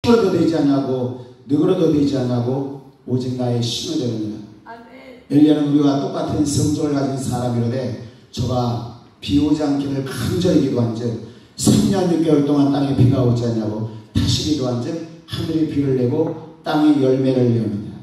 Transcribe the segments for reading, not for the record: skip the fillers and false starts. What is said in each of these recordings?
힘으로도 되지 않냐고 능으로도 되지 않냐고 오직 나의 힘을 되느니라. 엘리야는 우리와 똑같은 성정을 가진 사람이로되 저가 비 오지 않기를 간절히 기도한즉 3년 6개월 동안 땅에 비가 오지 않냐고 다시 기도한즉 하늘이 비를 내고 땅이 열매를 내느니라.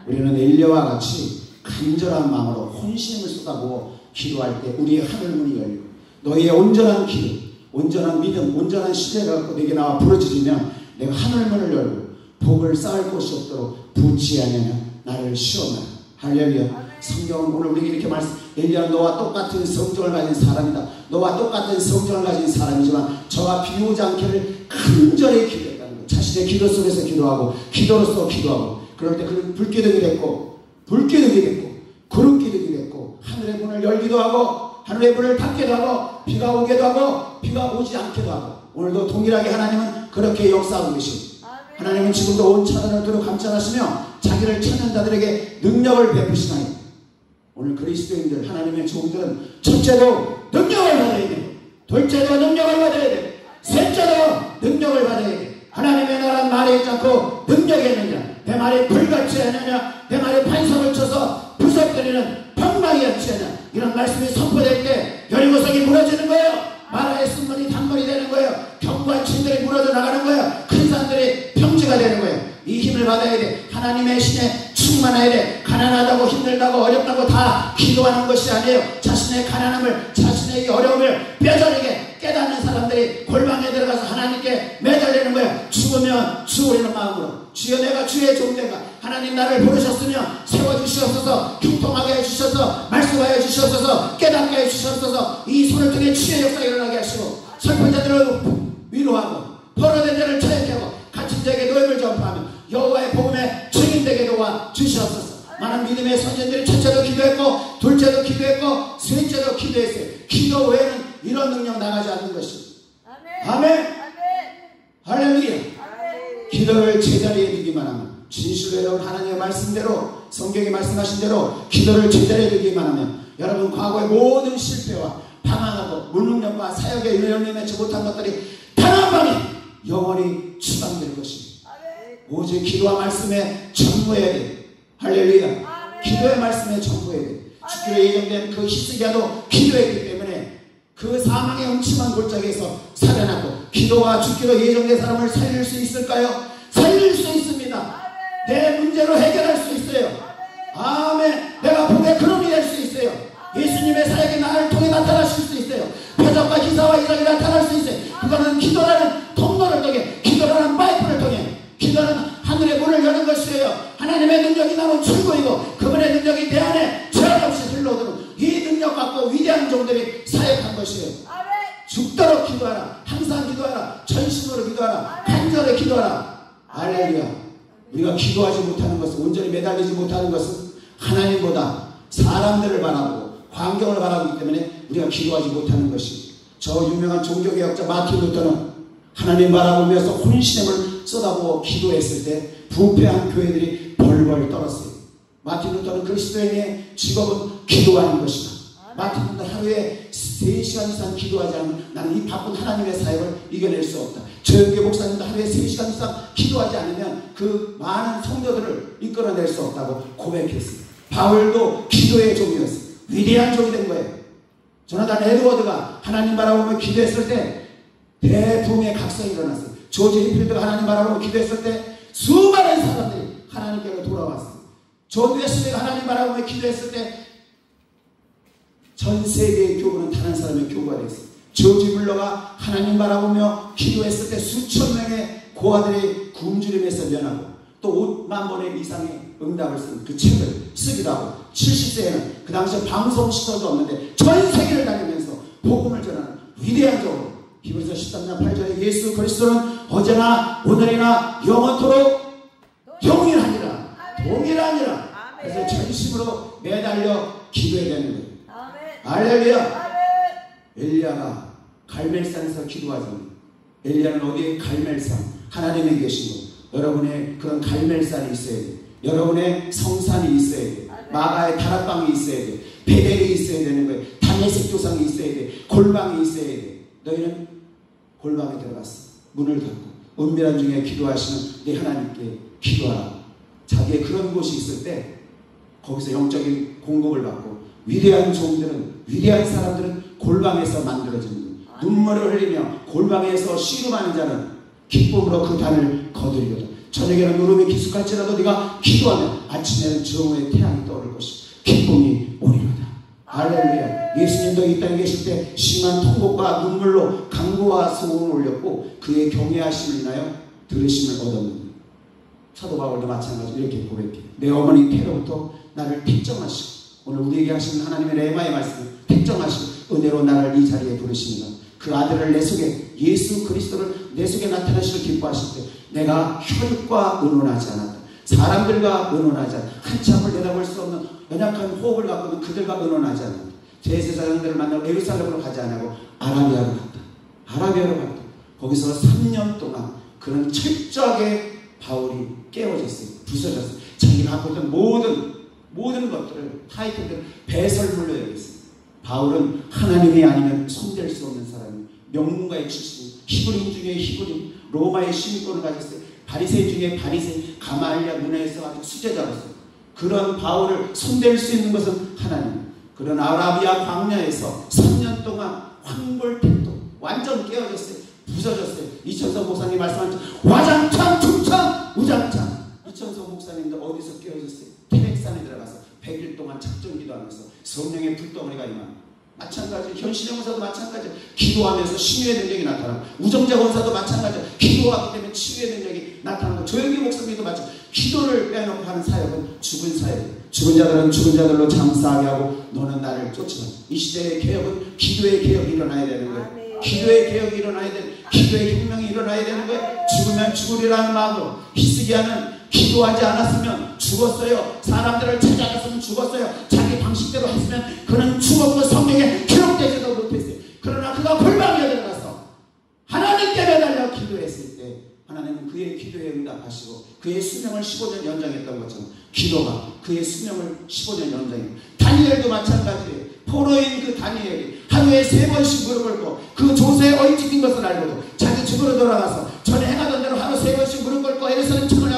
우리는 엘리야와 같이 간절한 마음으로 혼신을 쏟아부어 기도할 때 우리의 하늘문이 열리고 너희의 온전한 기도, 온전한 믿음, 온전한 신뢰가 갖고 내게 나와 부르짖으면 내가 하늘문을 열고 복을 쌓을 곳이 없도록 부치 아니하냐 나를 시험하라. 할렐루야. 성경은 오늘 우리에게 이렇게 말씀, 엘리야는 너와 똑같은 성정을 가진 사람이다. 너와 똑같은 성정을 가진 사람이지만 저와 비 오지 않기를 간절히 기도했다는 거예요. 자신의 기도 속에서 기도하고 기도로서 기도하고 그럴 때 그는 불기둥이 됐고 불기둥이 됐고 구름기둥이 됐고 하늘의 문을 열기도 하고 하늘의 문을 닫기도 하고 비가 오기도 하고 비가 오지 않기도 하고 오늘도 동일하게 하나님은 그렇게 역사하고 계십니다. 하나님은 지금도 온 천하를 두루 감찰하시며 자기를 찾는 자들에게 능력을 베푸시나니 오늘 그리스도인들 하나님의 종들은 첫째도 능력을 받아야 돼. 둘째도 능력을 받아야 돼. 셋째도 능력을 받아야 돼. 하나님의 나라는 말에 있지 않고 능력이 있느냐. 내 말이 불같이 하느냐. 내 말이 반석을 쳐서 부서뜨리는 방망이였지 않냐. 이런 말씀이 선포될 때 여리고성이 무너지는 거예요. 마라의 순문이 단물이 되는 거예요. 경과 진들이 무너져 나가는 거예요. 큰 산들이 평지가 되는 거예요. 이 힘을 받아야 돼. 하나님의 신에 충만해야 돼. 가난하다고 힘들다고 어렵다고 다 기도하는 것이 아니에요. 자신의 가난함을 자신의 어려움을 뼈저리게 깨닫는 사람들이 골방에 들어가서 하나님께 매달리는 거예요. 죽으면 죽으리는 마음으로 주여 내가 주의 종되가 하나님 나를 부르셨으며 세워주시옵소서. 형통하게 해주셔서 말씀하여 주시옵소서. 깨닫게 해주시옵소서. 이 손을 통해 주의 역사가 일어나게 하시고 슬픈 자들을 위로하고 포로된 자를 자유케 하고 갇힌 자에게 노임을 전파하며 여호와의 복음에 증인되게 도와 주시옵소서. 많은 믿음의 선생들이 첫째도 기도했고 둘째도 기도했고 셋째도 기도했어요. 기도 외에는 이런 능력 나가지 않는 것입니다. 아멘. 할렐루야. 기도를 제자리에 두기만 하면 진실로 여러분 하나님의 말씀대로 성경이 말씀하신 대로 기도를 제자리에 두기만 하면 여러분 과거의 모든 실패와 방황하고 무능력과 사역의 윤회를 맺지 못한 것들이 단 한 방에 영원히 추방될 것입니다. 오직 기도와 말씀에 전부해야 돼. 할렐루야. 기도의 말씀에 전부해야 돼. 죽기로 예정된 그 히스기야도 기도했기 때문에 그 사망의 음침한 골짜기에서 살아났고 기도와 죽기로 예정된 사람을 살릴 수 있을까요? 살릴 수 있습니다. 내 문제로 해결할 수 있어요. 아멘. 내가 복의 그룹이 될 수 있어요. 예수님의 사역이 나를 통해 나타나실 수 있어요. 표적과 기사와 이적이 나타날 수 있어요. 그거는 기도라는 통로를 통해 기도라는 파이프를 통해 기도는 하늘의 문을 여는 것이에요. 하나님의 능력이 나온 출구이고 그분의 능력이 내 안에 제한 없이 흘러오도록 이 능력 갖고 위대한 종들이 사역한 것이에요. 죽도록 기도하라. 항상 기도하라. 전심으로 기도하라. 간절히 기도하라. 할렐루야. 우리가 기도하지 못하는 것은 온전히 매달리지 못하는 것은 하나님보다 사람들을 바라보고 환경을 바라보기 때문에 우리가 기도하지 못하는 것입니다. 저 유명한 종교개혁자 마틴 루터는 하나님 바라보면서 혼신임을 쏟아부어 기도했을 때 부패한 교회들이 벌벌 떨었어요. 마틴 루터는 그리스도인의 직업은 기도하는 것이다. 마틴 루터 하루에 3시간 이상 기도하지 않으면 나는 이 바쁜 하나님의 사역을 이겨낼 수 없다. 조영계 목사님도 하루에 3시간 이상 기도하지 않으면 그 많은 성도들을 이끌어낼 수 없다고 고백했어요. 바울도 기도의 종이었어요. 위대한 종이 된 거예요. 조나단 에드워드가 하나님 바라보며 기도했을 때 대붕의 각성이 일어났어요. 조지 히필드가 하나님 바라보며 기도했을 때 수많은 사람들이 하나님께로 돌아왔어요. 존 웨슬리가 하나님 바라보며 기도했을 때 전 세계의 교부는 단 한 사람의 교부가 됐어요. 조지 물러가 하나님 바라보며 기도했을 때 수천 명의 고아들이 굶주림에서 면하고 또 5만 번의 이상의 응답을 쓴 그 책을 쓰기도 하고 70세에는 그 당시에 방송 시설도 없는데 전 세계를 다니면서 복음을 전하는 위대한 종으로 히브리서 13장 8절에 예수 그리스도는 어제나 오늘이나 영원토록 동일하니라. 동일하니라. 그래서 전심으로 매달려 기도해야 되는 거예요. 할렐루야. 엘리야가 갈멜산에서 기도하잖아요. 엘리야는 어디에? 갈멜산. 하나님이 계신 곳. 여러분의 그런 갈멜산이 있어야 돼요. 여러분의 성산이 있어야 돼요. 마가의 다락방이 있어야 돼요. 베델이 있어야 되는 거예요. 다메섹 조상이 있어야 돼요. 골방이 있어야 돼요. 너희는 골방에 들어갔어. 문을 닫고 은밀한 중에 기도하시는 내 하나님께 기도하라. 자기의 그런 곳이 있을 때 거기서 영적인 공급을 받고 위대한 종들은, 위대한 사람들은 골방에서 만들어지는 거예요. 눈물을 흘리며 골방에서 씨름하는 자는 기쁨으로 그 단을 거두리로다. 저녁에는 누름이 기숙할지라도 네가 기도하면 아침에는 정오의 태양이 떠오를 것이고 기쁨이 오리로다. 할렐루야. 예수님도 이 땅에 계실 때 심한 통곡과 눈물로 간구와 소원을 올렸고 그의 경외하심을 인하여 들으심을 얻었는데 사도 바울도 마찬가지로 이렇게 고백해요. 내 어머니 태로부터 나를 택정하시고 오늘 우리에게 하시는 하나님의 레마의 말씀을 택정하시고 은혜로 나를 이 자리에 부르시니라. 그 아들을 내 속에, 예수 그리스도를 내 속에 나타나시길 기뻐하실 때 내가 혈육과 의논하지 않았다. 사람들과 의논하지 않았다. 한참을 내다볼 수 없는 연약한 호흡을 갖고는 그들과 의논하지 않았다. 제사장들을 만나고 예루살렘으로 가지 않고 아라비아로 갔다. 아라비아로 갔다. 거기서 3년 동안 그런 철저하게 바울이 깨어졌어요. 부서졌어요. 자기가 갖고 있던 모든 것들을, 타이틀들을 배설물로 여겼어요. 바울은 하나님이 아니면 손댈 수 없는 사람이에요. 명문가의 출신, 히브리인 중에 히브리인, 로마의 시민권을 가졌어요. 바리새인 중에 바리새인, 가말리아 문화에서 아주 수제자로서 그런 바울을 손댈 수 있는 것은 하나님. 그런 아라비아 광야에서 3년 동안 황골택도 완전 깨어졌어요. 부서졌어요. 이천성 목사님 말씀하신 와장창 중창 우장창. 이천성 목사님도 어디서 깨어졌어요? 태백산에 들어가서 100일 동안 작정기도하면서 성령의 불덩어리가 임한 마찬가지. 현신의 원사도 마찬가지. 기도하면서 신유의 능력이 나타나고 우정자 원사도 마찬가지. 기도하기 때문에 치유의 능력이 나타나고 조영기 목사님도 마찬가지. 기도를 빼놓고 하는 사역은 죽은 사역이에요. 죽은 자들은 죽은 자들로 장사하게 하고 너는 나를 쫓으라. 이 시대의 개혁은 기도의 개혁이 일어나야 되는 거예요. 기도의 개혁이 일어나야 되는, 기도의 혁명이 일어나야 되는 거예요. 죽으면 죽으리라는 마음으로 히스기야는 기도하지 않았으면 죽었어요. 사람들을 찾아갔으면 죽었어요. 자기 방식대로 했으면 그는 죽었고 성경에 기록되지도 못했어요. 그러나 그가 골방에 들어가서 하나님께 매달려 기도했을 때 하나님은 그의 기도에 응답하시고 그의 수명을 15년 연장했던 것처럼 기도가 그의 수명을 15년 연장해요. 다니엘도 마찬가지예요. 포로인 그 다니엘이 하루에 3번씩 무릎을 꿇고 그 조세에 얽힌 것을 알고도 자기 집으로 돌아가서 전에 행하던 대로 하루 3번씩 무릎 꿇고 예루살렘 천원에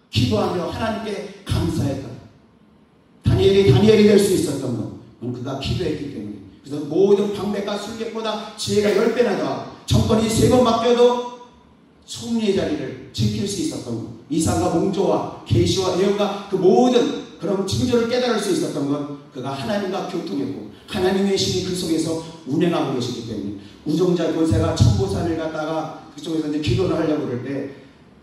기도하며 하나님께 감사했다. 다니엘이 될 수 있었던 건 그가 기도했기 때문에. 그래서 모든 방백과 술객보다 지혜가 10배나 더 정권이 3번 바뀌어도 총리의 자리를 지킬 수 있었던 것. 이상과 몽조와 계시와 예언과 그 모든 그런 징조를 깨달을 수 있었던 건 그가 하나님과 교통했고 하나님의 신이 그 속에서 운행하고 계시기 때문에. 우정자 권세가 천보산을 갔다가 그쪽에서 이제 기도를 하려고 그럴 때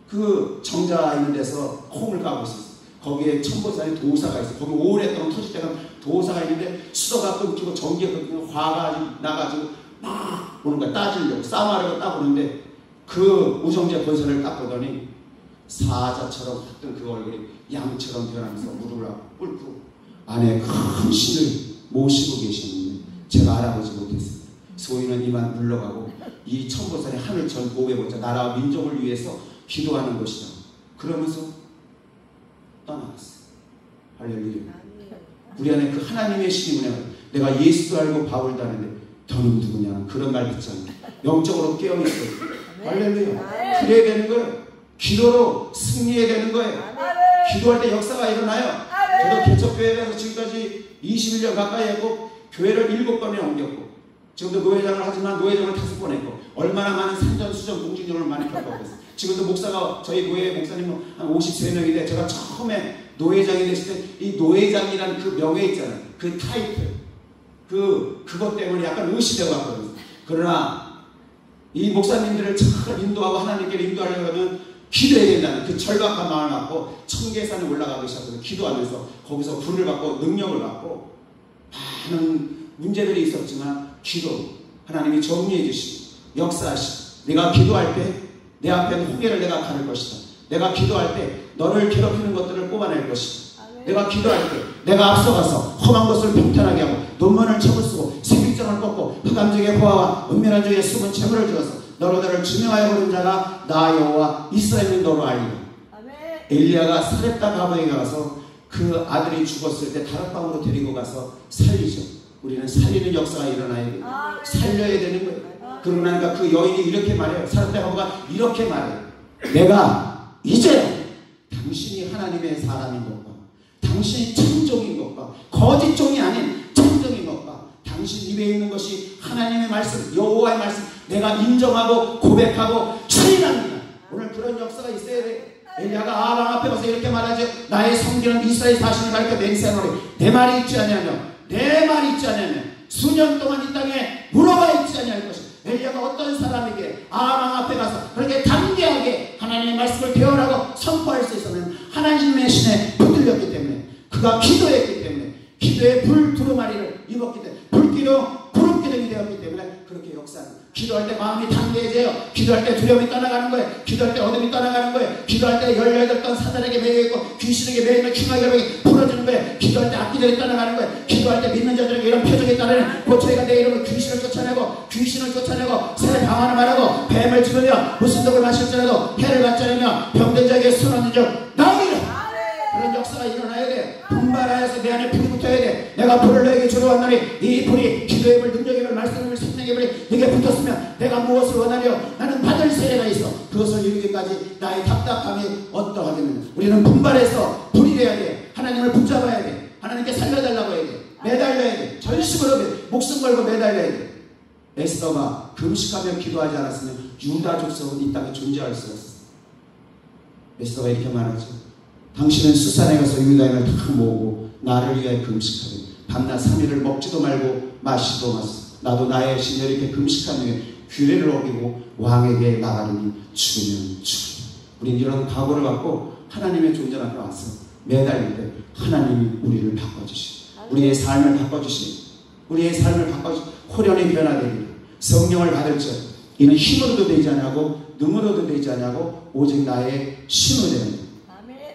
그 정자 있는 데서 콩을 까고 있었어요. 거기에 천보산에 도사가 있어요. 거기 오랫동안 터질 때가 도사가 있는데 수도가 끊기고 전기가 끊기고 화가 나가지고 막 오는 거야. 따지려고 싸움하려고 딱 오는데 그 우정자 권세를 딱 보더니 사자처럼 했던 그 얼굴이 양처럼 변하면서 무릎을 꿇고 안에 큰 신을 모시고 계셨는데 제가 알아보지 못했습니다. 소위는 이만 물러가고 이 천보산의 하늘 전 보호해보자. 나라와 민족을 위해서 기도하는 것이다. 그러면서 떠나갔어요. 할렐루야. 우리 안에 그 하나님의 신이 뭐냐. 내가 예수도 알고 바울도 아는데 너는 누구냐. 그런 말 듣지 않나. 영적으로 깨어있어요. 할렐루야. 그래야 되는 거예요. 기도로 승리해야 되는 거예요. 기도할 때 역사가 일어나요. 저도 개척교회에 가서 지금까지 21년 가까이 했고 교회를 7번에 옮겼고 지금도 노회장을 하지만 노회장을 5번 했고 얼마나 많은 산전수전 공직력을 많이 겪었어요. 지금도 목사가 저희 교회 목사님은 한 53명인데 제가 처음에 노회장이 됐을 때 이 노회장이라는 그 명예 있잖아요. 그 타이틀 그것 때문에 약간 의심되고 왔거든요. 그러나 이 목사님들을 잘 인도하고 하나님께 인도하려고 하면 기도해야 된다는 그 절박한 마음을 갖고 청계산에 올라가기 시작해서 기도하면서 거기서 불을 받고 능력을 받고 많은 문제들이 있었지만 기도 하나님이 정리해 주시고 역사하시고 내가 기도할 때 내 앞에 홍해를 내가 가를 것이다. 내가 기도할 때 너를 괴롭히는 것들을 뽑아낼 것이다. 내가 기도할 때 내가 앞서가서 험한 것을 평탄하게 하고 논문을 첩을 쓰고 생육정을 꺾고 흑암중의 보아와 은밀한 중에 숨은 재물을 주어서 너를 증명하여 보는 자가 나 여호와 이스라엘은 너로 알리라. 엘리야가 사렙다 가보에 가서 그 아들이 죽었을 때 다락방으로 데리고 가서 살리죠. 우리는 살리는 역사가 일어나야 돼요. 살려야 되는 거예요. 그러고 나니까 그 여인이 이렇게 말해요. 사르밧가보가 이렇게 말해요. 내가 이제 당신이 하나님의 사람인 것과 당신이 참종인 것과 거짓종이 아닌 참종인 것과 당신 입에 있는 것이 하나님의 말씀, 여호와의 말씀 내가 인정하고 고백하고 추인합니다. 오늘 그런 역사가 있어야 돼. 엘리야가 아방 앞에 가서 이렇게 말하죠. 나의 성기는 이스라엘 사신을 가리켜 맹세하노니 내 말이 있지 아니하며 내 말이 있지 아니하며 수년 동안 이 땅에 물어봐 있지 아니할 것이다. 엘리야가 어떤 사람에게 아방 앞에 가서 그렇게 담대하게 하나님의 말씀을 대언하고 선포할 수 있었는 하나님의 신에 붙들렸기 때문에 그가 기도했기 때문에 기도의 불 두루마리를 입었기 때문에 불기도 구름기둥이 되었기 때문에 그렇게 역사합니다. 기도할 때 마음이 담대해져요. 기도할 때 두려움이 떠나가는 거예요. 기도할 때 어둠이 떠나가는 거예요. 기도할 때 18던 사단에게 매여있고 귀신에게 매여있는 킹하게 풀어주는 거예요. 기도할 때 악기들이 떠나가는 거예요. 기도할 때 믿는 자들에게 이런 표적에 따르는 고초이가 내 이름으로 귀신을 쫓아내고 새 방언을 말하고 뱀을 집으며 무슨 독을 마실지라도 해를 받지 않으며 병든 자에게 손 얹는 적 나오리라. 그런 역사가 일어나야 돼. 분발하여서 내 안에 불이 붙어야 돼. 내가 불을 너에게 주러 왔나니 이 불이 기도의 불, 능력의 불, 말씀의 불, 생명의 불이 네게 붙었으면 내가 무엇을 원하려 나는 받을 세례가 있어. 그것을 이루기까지 나의 답답함이 어떠하겠느냐. 우리는 분발해서 불이 돼야 돼. 하나님을 붙잡아야 돼. 하나님께 살려달라고 해야 돼. 매달려야 돼. 전심으로 목숨 걸고 매달려야 돼. 에스더가 금식하며 기도하지 않았으면 유다 족속은 이 땅에 존재할 수 없어. 에스더가 이렇게 말하죠. 당신은 수산에 가서 유다인을 다 모으고 나를 위하여 금식하되 밤낮 3일을 먹지도 말고 마시도 마시고 나도 나의 신을 이렇게 금식한 후에 규례를 어기고 왕에게 나가리니 죽으면 죽으리. 우리는 이런 각오를 갖고 하나님의 존재 앞에 와서 매달릴 때 하나님이 우리를 바꿔주시고 우리의 삶을 바꿔주시고 우리의 삶을 바꿔주시고 호련히 변화되기를 성령을 받을지어다. 이는 힘으로도 되지 않냐고 능으로도 되지 않냐고 오직 나의 신으로 되는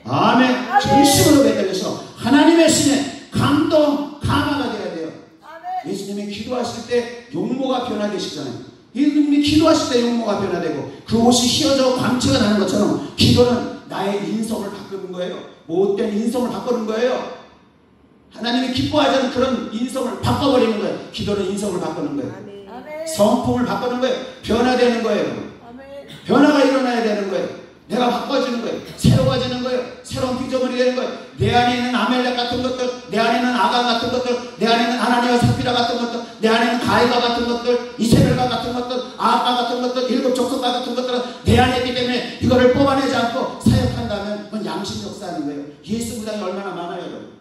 아멘. 전심으로 매달려서 하나님의 신에 감동, 감화가 되어야 돼요. 아멘. 예수님이 기도하실 때 용모가 변화되시잖아요. 예수님이 기도하실 때 용모가 변화되고 그 옷이 휘어져 광채가 나는 것처럼 기도는 나의 인성을 바꾸는 거예요. 못된 인성을 바꾸는 거예요. 하나님이 기뻐하지 않는 그런 인성을 바꿔버리는 거예요. 기도는 인성을 바꾸는 거예요. 아멘. 성품을 바꾸는 거예요. 변화되는 거예요. 아멘. 변화가 일어나야 되는 거예요. 내가 바꿔지는 거예요. 새로워지는 거예요. 새로운 피조물이 되는 거예요. 내 안에 있는 아멜렉 같은 것들, 내 안에 있는 아간 같은 것들, 내 안에 있는 아나니와 삽비라 같은 것들, 내 안에 있는 가이가 같은 것들, 이세벨과 같은 것들, 아까 같은 것들, 일곱 족속과 같은 것들은 내 안에 있기 때문에 이거를 뽑아내지 않고 사역한다면 그건 양심 역사하는 거예요. 예수 무당이 얼마나 많아요. 여러분.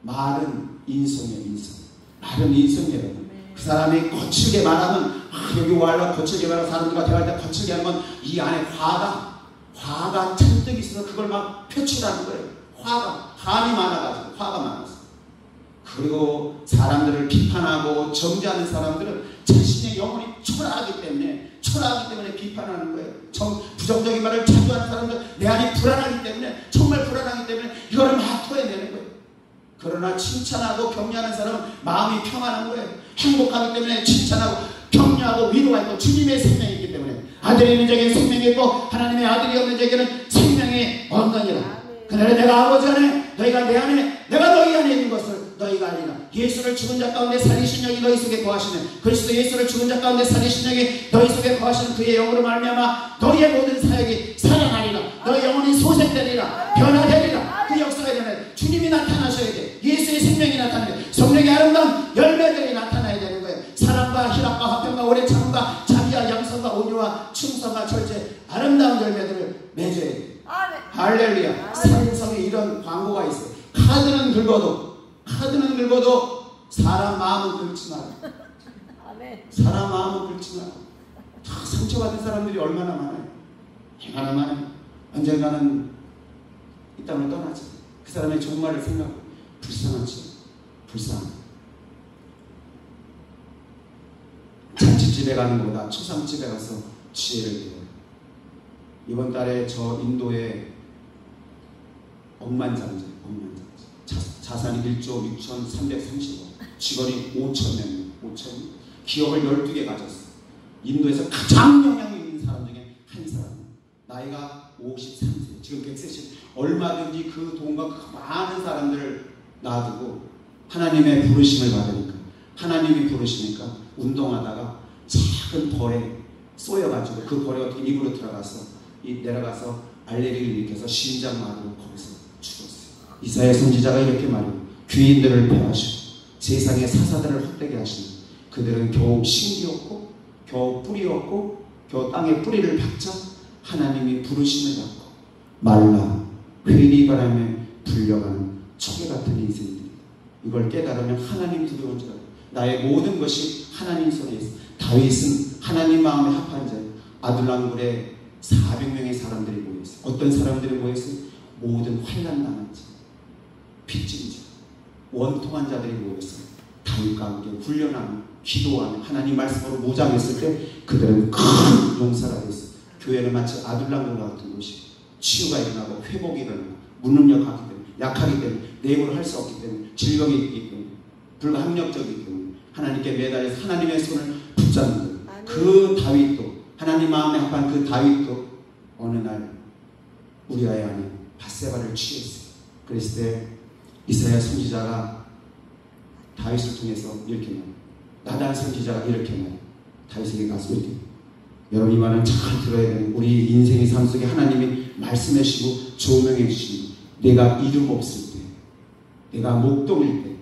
말은 인성이에요. 인성. 말은 인성이에요. 그 사람이 거칠게 말하면 여기 와라 거칠게 말하는 사람들과 대화할 때 거칠게 하는 건 이 안에 화가 잔뜩 있어서 그걸 막 표출하는 거예요. 한이 많아가지고 화가 많아서. 그리고 사람들을 비판하고 정죄하는 사람들은 자신의 영혼이 초라하기 때문에 비판하는 거예요. 부정적인 말을 자주 하는 사람들 내 안이 불안하기 때문에 정말 불안하기 때문에 이거를 막 토해내는 거예요. 그러나 칭찬하고 격려하는 사람은 마음이 평안한 거예요. 행복하기 때문에 칭찬하고 격려하고 위로가 있고 주님의 생명이 있기 때문에 아들이 있는 자에게는 생명이 있고 하나님의 아들이 없는 자에게는 생명이 없느니라. 그날에 내가 아버지 안에 너희가 내 안에 내가 너희 안에 있는 것을 너희가 알리라. 예수를 죽은 자 가운데 살리신 영이 너희 속에 거하시는 그리스도 예수를 죽은 자 가운데 살리신 영이 너희 속에 거하시는 그의 영으로 말미암아 너희의 모든 사역이 살아나리라. 너희 영혼이 소생되리라. 변화되리라. 그 역사가 되면 주님이 나타나셔야 돼. 예수의 생명이 나타나야 돼. 성령의 아름다운 열매들이 나타나야 되는 거예요. 사랑과 희락과 화평과 오래 참음과 자비와 양선과 온유와 충성과 절제 아름다운 열매들을 맺어야 돼. 할렐루야. 삼성에 이런 광고가 있어요. 카드는 긁어도 사람 마음은 긁지 마라. 사람 마음은 긁지 마라. 다 상처받은 사람들이 얼마나 많아요. 얼마나 많아요. 언젠가는 이 땅을 떠나지. 그 사람의 종말을 생각하고 불쌍하지. 잔치집에 가는 것보다 초상집에 가서 지혜를 배워요. 이번 달에 저 인도에 억만장자 자산이 1조 6,330억 직원이 5,000명 기업을 12개 가졌어. 인도에서 가장 영향이 있는 사람 중에 한 사람. 나이가 53세 지금 100세씩 얼마든지 그 돈과 그 많은 사람들을 놔두고 하나님의 부르심을 받으니까 하나님이 부르시니까 운동하다가 작은 벌에 쏘여가지고 그 벌이 어떻게 입으로 들어가서 내려가서 알레르기를 일으켜서 심장마비로 거기서 죽었어요. 이사야 선지자가 이렇게 말해요. 귀인들을 패하시고 세상의 사사들을 헛되게 하시는 그들은 겨우 신기였고 겨우 뿌리였고 겨우 땅에 뿌리를 박자 하나님이 부르심을 받고 말라 회리바람에 불려가는 초계 같은 인생입니다. 이걸 깨달으면 하나님 두려운 줄 알아요. 나의 모든 것이 하나님 손에 있어. 다윗은 하나님 마음에 합한 자예요. 아둘람굴에 400명의 사람들이 모였어요. 어떤 사람들이 모였어요? 모든 환난 당한 자, 빚진 자, 원통한 자들이 모였어요. 다윗과 함께 훈련하며 기도하며 하나님 말씀으로 무장했을 때 그들은 큰 용사가 됐어요. 교회는 마치 아둘람굴 같은 곳이 치유가 일어나고 회복이 일어나고 무능력하기 때문에 약하기 때문에 내 힘으로 할 수 없기 때문에 질병이 있기 때문에 불가항력적이기 때문에 하나님께 매달려서 하나님의 손을 붙잡는 거예요. 그 다윗도 하나님 마음에 합한 그 다윗도 어느 날 우리아의 아내 밧세바를 취했어요. 그랬을 때 이사야 선지자가 다윗을 통해서 이렇게 말해요. 나단 선지자가 이렇게 말해요. 다윗에게 가서 이렇게 여러분 이 말은 잘 들어야 되는 우리 인생의 삶 속에 하나님이 말씀해 주시고 조명해 주시고 내가 이름 없을 때 내가 목동일 때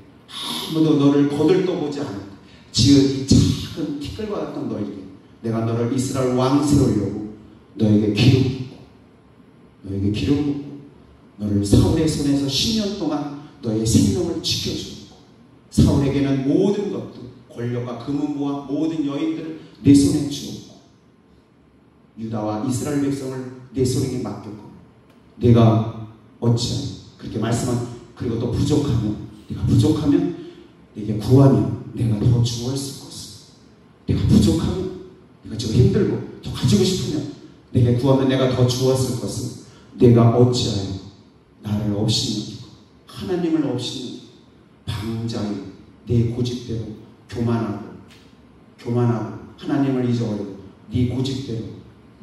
아무도 너를 거들떠보지 않을 때 지은 이 작은 티끌과 같은 너에게 내가 너를 이스라엘 왕 세우려고 너에게 기름 붓고 너를 사울의 손에서 10년 동안 너의 생명을 지켜주고 사울에게는 모든 것도 권력과 금은보와 모든 여인들을 내 손에 주었고 유다와 이스라엘 백성을 내 손에게 맡겼고 내가 어찌하여 그렇게 말씀한 그리고 또 내가 부족하면 내게 구하면 내가 더 주었을 것을 내가 부족하면 내가 지금 힘들고 더 가지고 싶으면 내게 구하면 내가 더 주었을 것을 내가 어찌하여 나를 없이 여기고 하나님을 없이 여기고 방자히 내 고집대로 교만하고 하나님을 잊어버리고 네 고집대로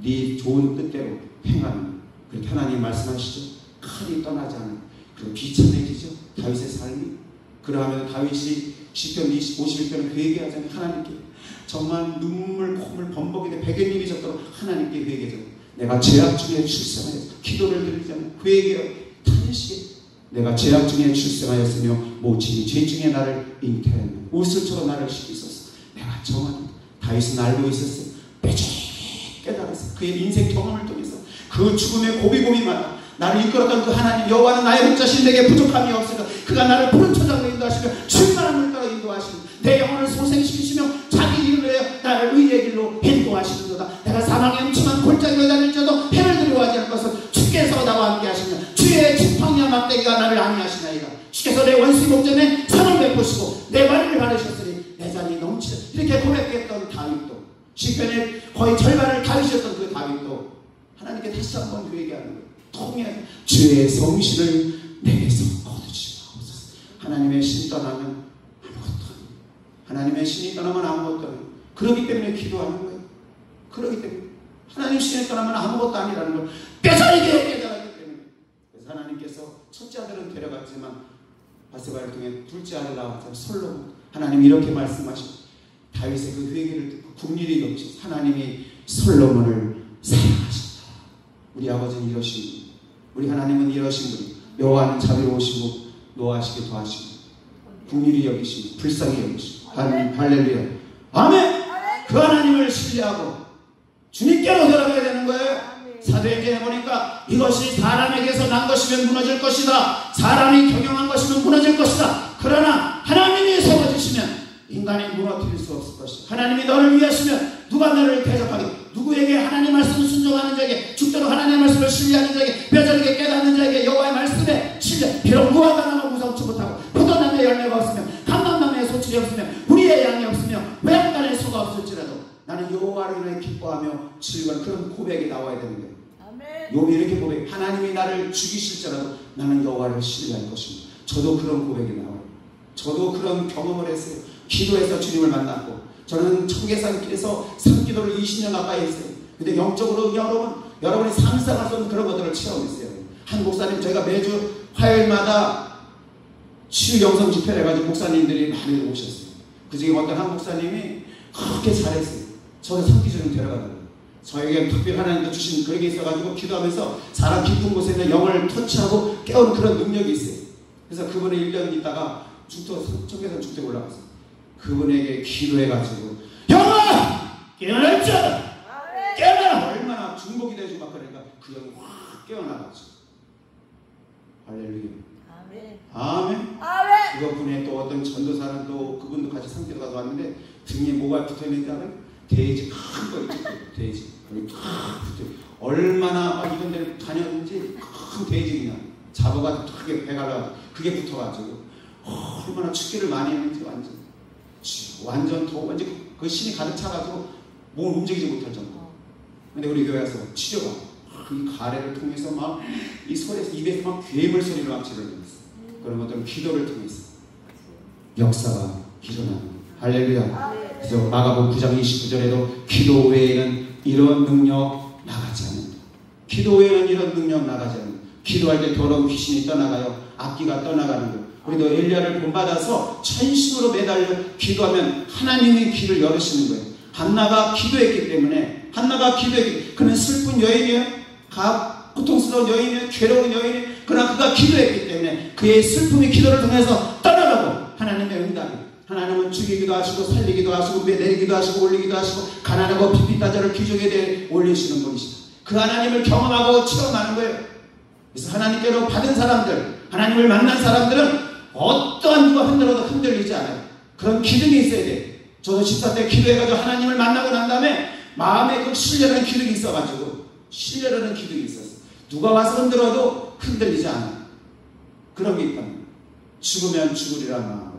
네 좋은 뜻대로 행하는 그렇게 하나님 말씀하시죠. 칼이 떠나지 않은 그리고 비참해지죠. 다윗의 삶이. 그러하면 다윗이 시편 51편을 회개하자면 하나님께 정말 눈물 콧물 범벅이 돼 백엔님이 졌도록 하나님께 회개하자. 내가 죄악 중에 출생하였어. 기도를 드리자면 회개하여 탄식해. 내가 죄악 중에 출생하였으며 모친이 죄 중에 나를 잉태하였네. 우슬처럼 나를 시키소서. 내가 정하니 다윗은 알고 있었어요. 빼지 깨달았어요. 그의 인생 경험을 통해서 그 죽음의 고비고비마다 나를 이끌었던 그 하나님 여호와는 나의 목자신 내게 부족함이 없으며 그가 나를 푸른 초장으로 인도하시며 충만한 물 따라 인도하시며 내 영혼을 소생시키시며 자기 이름을 위하여 나를 의의 길로 인도하시는도다. 내가 사망의 음침한 골짜기로 다닐지라도 해를 두려워하지 않을 것은 주께서 나와 함께 하시며 주의 지팡이와 막대기가 나를 안위하시나이다. 주께서 내 원수 목전에 상을 베푸시고 내 머리를 바르셨으니 내 잔이 넘치다. 이렇게 고백했던 다윗도 시편의 거의 절반을 다윗이었던 그 다윗도 하나님께 다시 한번 회개하는 거예요. 통해 주의 성실을 내게서 거두시옵소서. 하나님의 신이 떠나면 아무것도 아니에요. 하나님의 신이 떠나면 아무것도 아니에요. 그렇기 때문에 기도하는 거예요. 그렇기 때문에 하나님 신이 떠나면 아무것도 아니라는 걸 뼈저리게 깨달았기 때문에. 그래서 하나님께서 첫째 아들은 데려갔지만 밧세바를 통해 둘째 아들 낳았잖아요. 솔로몬. 하나님이 이렇게 말씀하시고 다윗의 그 회개를 듣고 국리를 여기셔서 하나님이 솔로몬을 사랑하신다. 우리 아버지는 이러신 분, 우리 하나님은 이러신 분. 여호와는 자비로우시고 노하시게 도하시고 국리를 여기시고 불쌍히 여기시고 할렐루야 아멘. 그 하나님을 신뢰하고 주님께로 돌아가야 되는 거예요. 사도행전에 보니까 이것이 사람에게서 난 것이면 무너질 것이다. 사람이 경영한 것이면 무너질 것이다. 그러나 하나님이 세워주시면 인간이 무너뜨릴 수 없을 것이다. 하나님이 너를 위하시면 누가 너를 대적하게. 누구에게 하나님의 말씀을 순종하는 자에게 죽도록 하나님의 말씀을 신뢰하는 자에게 뼈저리게 깨닫는 자에게 여호와의 말씀에 신뢰. 비록 무화과 나무 무성치 못하고 포도나무에 열매가 없으며 감람나무에 소출이 없으며 우리의 양이 없으며 외양간에 소가 없을지라도 나는 여호와를 인하여 기뻐하며 즐거운 그런 고백이 나와야 되는 거예요. 욥이 이렇게 고백. 하나님이 나를 죽이실지라도 나는 여호와를 신뢰할 것입니다. 저도 그런 고백이 나와요. 저도 그런 경험을 했어요. 기도해서 주님을 만났고 저는 청계산길에서 산기도를 20년 가까이 했어요. 근데 영적으로 여러분이 상상할 수 없는 그런 것들을 체험했어요. 한 목사님 저희가 매주 화요일마다 치유 영성 집회를 해가지고 목사님들이 많이 오셨어요. 그 중에 어떤 한 목사님이 그렇게 잘했어요. 저도 산기준으로 데려가더라고요. 저에게 특별히 하나님도 주신 그런 게 있어가지고 기도하면서 사람 깊은 곳에 있는 영을 터치하고 깨우는 그런 능력이 있어요. 그래서 그분의 1년 있다가 청계산 중턱에 올라가서 그분에게 기도해가지고 영아! 깨어났잖아! 깨어나! 얼마나 중복이 되어주고 막 그러니까 그 영이 확 깨어나가지고 할렐루야. 아멘. 그분의 또 어떤 전도사는 또 그분도 같이 상태로 가서 왔는데 등에 뭐가 붙어있는지 알아요? 돼지 큰 거 있죠. 돼지 얼마나 이런 데를 다녔는지 큰 돼지 그냥 잡아가지고 크게 배가라 그게 붙어가지고 얼마나 축기를 많이 했는지 완전 그 신이 가득 차가지고 몸을 움직이지 못할 정도. 근데 우리 교회 와서 치료가 이 가래를 통해서 막 이 소리에서 입에서 막 괴물 소리를 막 지르면서 그런 것들은 기도를 통해서 역사가 일어나는 할렐루야. 그래서 마가복음 9장 29절에도 기도 외에는 이런 능력 나가지 않는다. 기도 외에는 이런 능력 나가지 않는다. 기도할 때 더러운 귀신이 떠나가요. 악기가 떠나가는 거. 우리도 엘리야를 본받아서 천심으로 매달려 기도하면 하나님의 길을 열으시는 거예요. 한나가 기도했기 때문에 그는 슬픈 여인이에요. 고통스러운 여인이에요. 괴로운 여인이에요. 그러나 그가 기도했기 때문에 그의 슬픔이 기도를 통해서 떠나가고 하나님의 응답이 하나님은 죽이기도 하시고 살리기도 하시고 내리기도 하시고 올리기도 하시고 가난하고 핍핍한 귀족에 대해 올리시는 분이시다. 그 하나님을 경험하고 체험하는 거예요. 그래서 하나님께로 받은 사람들, 하나님을 만난 사람들은 어떠한 누가 흔들어도 흔들리지 않아요. 그런 기둥이 있어야 돼요. 저도 14대 기도해가지고 하나님을 만나고 난 다음에 마음에 그 신뢰라는 기둥이 있어가지고 신뢰라는 기둥이 있었어요. 누가 와서 흔들어도 흔들리지 않아요. 그런 게 있다면 죽으면 죽으리란 마음으로.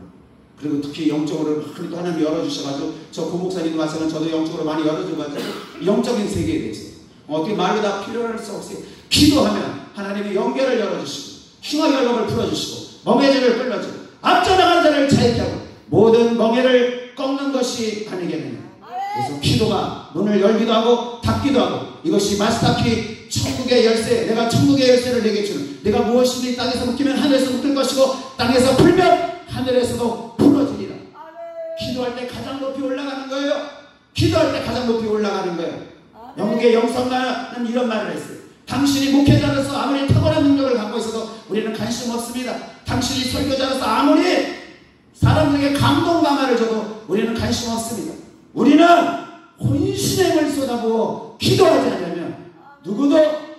그리고 특히 영적으로 많이 또 하나님 열어주셔가지고 저 고목사님도 마찬가지로 저도 영적으로 많이 열어줘가지고 영적인 세계에 대해서 어떻게 말로 다 필요할 수 없어요. 기도하면 하나님의 연결을 열어주시고 흉악의 연락을 풀어주시고 멍해질을 끌어주고 앞져나간 자를 자유케 하고 모든 멍해를 꺾는 것이 아니겠느냐. 그래서 기도가 문을 열기도 하고 닫기도 하고 이것이 마스터키 천국의 열쇠, 내가 천국의 열쇠를 내게 주는 내가 무엇이든지 땅에서 묶이면 하늘에서 묶일 것이고 땅에서 풀면 하늘에서도 풀어지리라. 기도할 때 가장 높이 올라가는 거예요. 기도할 때 가장 높이 올라가는 거예요. 영국의 영성가는 이런 말을 했어요. 당신이 목회자로서 아무리 탁월한 능력을 갖고 있어도 우리는 관심 없습니다. 당신이 설교자로서 아무리 사람들에게 감동 감화를 줘도 우리는 관심 없습니다. 우리는 혼신의 힘을 쏟아부어 기도하지 않으면 누구도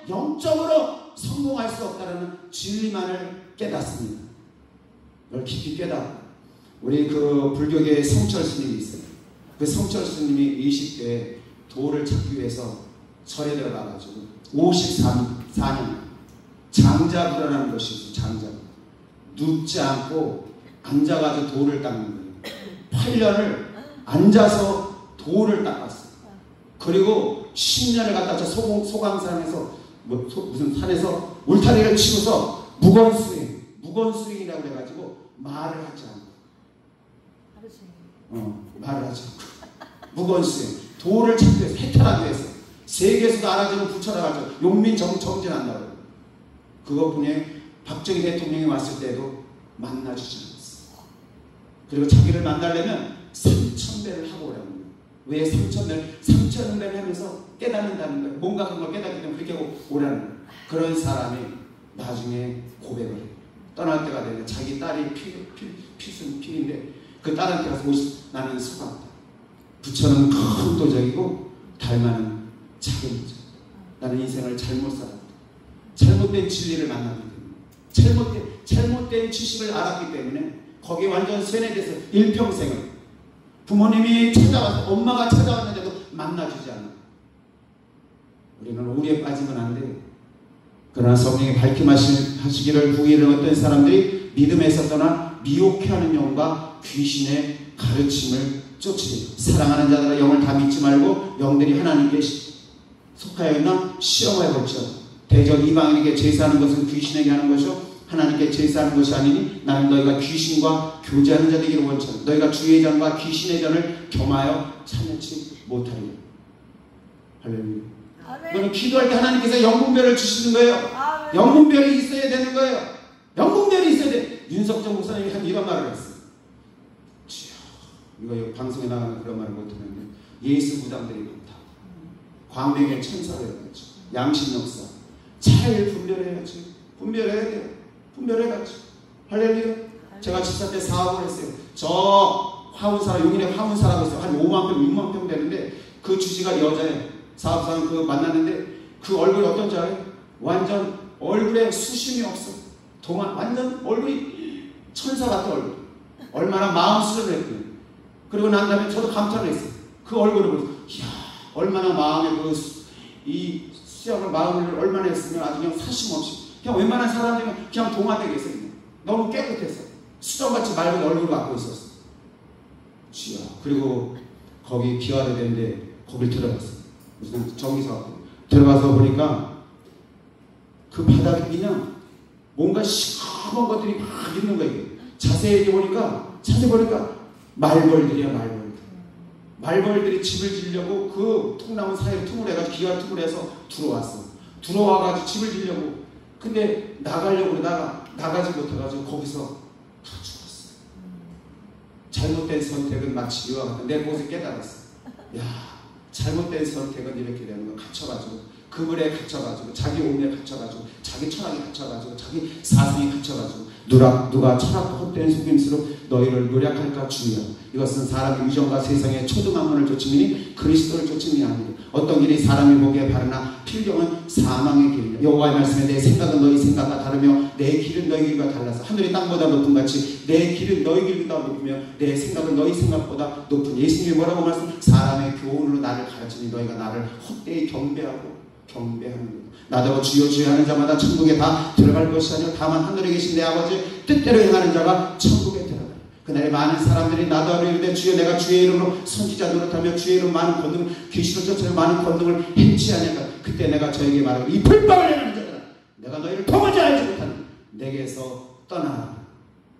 영적으로 성공할 수 없다는 진리만을 깨닫습니다. 이걸 깊이 깨닫고 우리 그 불교계의 성철 스님이 있어요. 그 성철 스님이 20대에 도를 찾기 위해서 절에 들어가가지고 54년 장자부라는 것이 있어요. 장자부. 눕지 않고 앉아가지고 도를 닦는 거예요. 8년을 앉아서 도를 닦았어요. 그리고 10년을 갖다 저 소강산에서 무슨 산에서 울타리를 치고서 무건수행이라고 해가지고 말을 하지 않고 말을 하지 않고 무건수행 도를 찾기 위해서 해탈하기 위해서 세계에서도 알아주는 부처라 가지고 용민 정진한다고. 그것뿐에 박정희 대통령이 왔을 때도 만나주지 않았어. 그리고 자기를 만나려면 3000배를 하고 오라는 거예요. 왜 3000배를 하면서 깨닫는다는 거예요. 뭔가 그런 걸 깨닫기 때문에 그렇게 하고 오라는 거예요. 그런 사람이 나중에 고백을 해요. 떠날 때가 되면 자기 딸이 필인데 그 딸한테 가서 나는 속았다. 부처는 큰 도적이고 달마는 작은 도적. 나는 인생을 잘못 살았다. 잘못된 진리를 만났기 때문에 잘못된 지식을 알았기 때문에 거기에 완전 세뇌돼서 일평생을 부모님이 찾아와서 엄마가 찾아왔는데도 만나주지 않아. 우리는 우리에 빠지면 안 돼. 그러나 성령이 밝힘하시기를 구기는 어떤 사람들이 믿음에서 떠나 미혹해하는 영과 귀신의 가르침을 쫓으리. 사랑하는 자들의 영을 다 믿지 말고 영들이 하나님께 속하여 있나 시험하여 볼지어다. 대적 이방인에게 제사하는 것은 귀신에게 하는 것이요 하나님께 제사하는 것이 아니니 나는 너희가 귀신과 교제하는 자 되기를 원하노라. 너희가 주의 전과 귀신의 전을 겸하여 참여치 못하리라. 할렐루야. 너는 기도할 때 하나님께서 영분별을 주시는 거예요. 아멘. 영분별이 있어야 되는 거예요. 영분별이 있어야 돼. 윤석정 목사님이 한 이런 말을 했어요. 이거 방송에 나가는 그런 말을 못하는데 예수 무당들이 많다. 광명의 천사가 되어야지. 양심 역사. 잘 분별해야지. 분별해야 돼요. 분별해야지. 할렐루야. 제가 집사 때 사업을 했어요. 저 화운사라, 용인에 화운사라고 있어요. 한 5만 평, 6만 평 되는데 그 주지가 여자예요. 사업사는 그 만났는데 그 얼굴이 어떤지 알아요? 완전 얼굴에 수심이 없어. 완전 얼굴이 천사 같은 얼굴. 얼마나 마음 수련을 했거든요. 그리고 난 다음에 저도 감탄을 했어요. 그 얼굴을 보면서 이야, 얼마나 마음에 이 수양을 마음을 얼마나 했으면 아주 그냥 사심 없이 그냥 웬만한 사람들은 그냥 동화되겠어요. 너무 깨끗했어. 수정같이 맑은 얼굴을 갖고 있었어. 주야. 그리고 거기 비와도 되는데 거길 들어갔어. 무슨 전기사 들어가서 보니까 그 바닥에 그냥 뭔가 시커먼 것들이 막 있는 거예요. 자세히 보니까 말벌들이야. 말벌들이 집을 지려고 그 통나무 사이에 tum을 해가지고 기와 tum을 해서 들어왔어. 들어와가지고 집을 지려고. 근데 나가려고 그러다가 나가지 못해가지고 거기서 다 죽었어. 잘못된 선택은 마치 이와 같은. 내 곳에 깨달았어. 야, 잘못된 선택은 이렇게 되는 거. 갇혀가지고 그물에 갇혀가지고 자기 오면에 갇혀가지고 자기 철학에 갇혀가지고 자기 사상에 갇혀가지고 누가 철학과 헛된 속임수로 너희를 노력할까 주의하라. 이것은 사람의 위정과 세상의 초등학문을 좇음이니 그리스도를 좇음이 아니라 어떤 길이 사람이 보기에 바르나 필경은 사망의 길이라. 여호와의 말씀에 내 생각은 너희 생각과 다르며 내 길은 너희 길과 달라서 하늘이 땅보다 높은 같이 내 길은 너희 길보다 높으며 내 생각은 너희 생각보다 높은. 예수님이 뭐라고 말씀? 사람의 교훈으로 나를 가르치니 너희가 나를 헛되이 경배하는 것. 나더러 주여 주여 하는 자마다 천국에 다 들어갈 것이 아니라 다만 하늘에 계신 내 아버지의 뜻대로 행하는 자가 천국에 들어가리. 그날에 많은 사람들이 나더러 이르되 주여 내가 주의 이름으로 선지자 노릇하며 주의 이름 많은 권능을 귀신을 쫓아내 많은 권능을 행치 아니하까. 그때 내가 저에게 말하고 이 불법을 행하는 자들아 내가 너희를 도무지 알지 못하는 내게서 떠나라.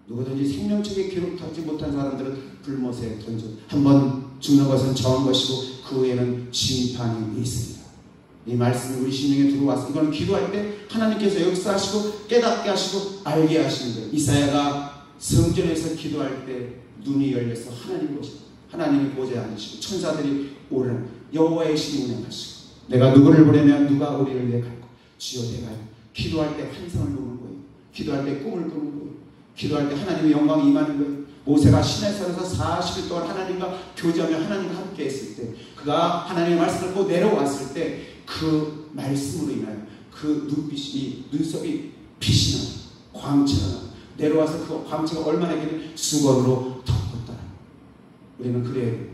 누구든지 생명책에 기록하지 못한 사람들은 불못에 던져. 한번 죽는 것은 정한 것이고 그 후에는 심판이 있습니다. 이 말씀이 우리 심령에 들어와서 이건 기도할 때 하나님께서 역사하시고 깨닫게 하시고 알게 하시는 거예요. 이사야가 성전에서 기도할 때 눈이 열려서 하나님이 보좌에 앉으시고 천사들이 오르는 여호와의 신이 운행하시고 내가 누구를 보내면 누가 우리를 위해 갈까. 주여 내가 기도할 때 환상을 보는 거예요. 기도할 때 꿈을 꾸는 거예요. 기도할 때 하나님의 영광이 임하는 거예요. 모세가 시내산에서 40일 동안 하나님과 교제하며 하나님과 함께 했을 때 그가 하나님의 말씀을 보고 내려왔을 때 그 말씀으로 인하여 그 눈썹이 빛이 나요. 광채가 나요. 내려와서 그 광채가 얼마나 길면 수건으로 덮었다. 우리는 그래야 돼요.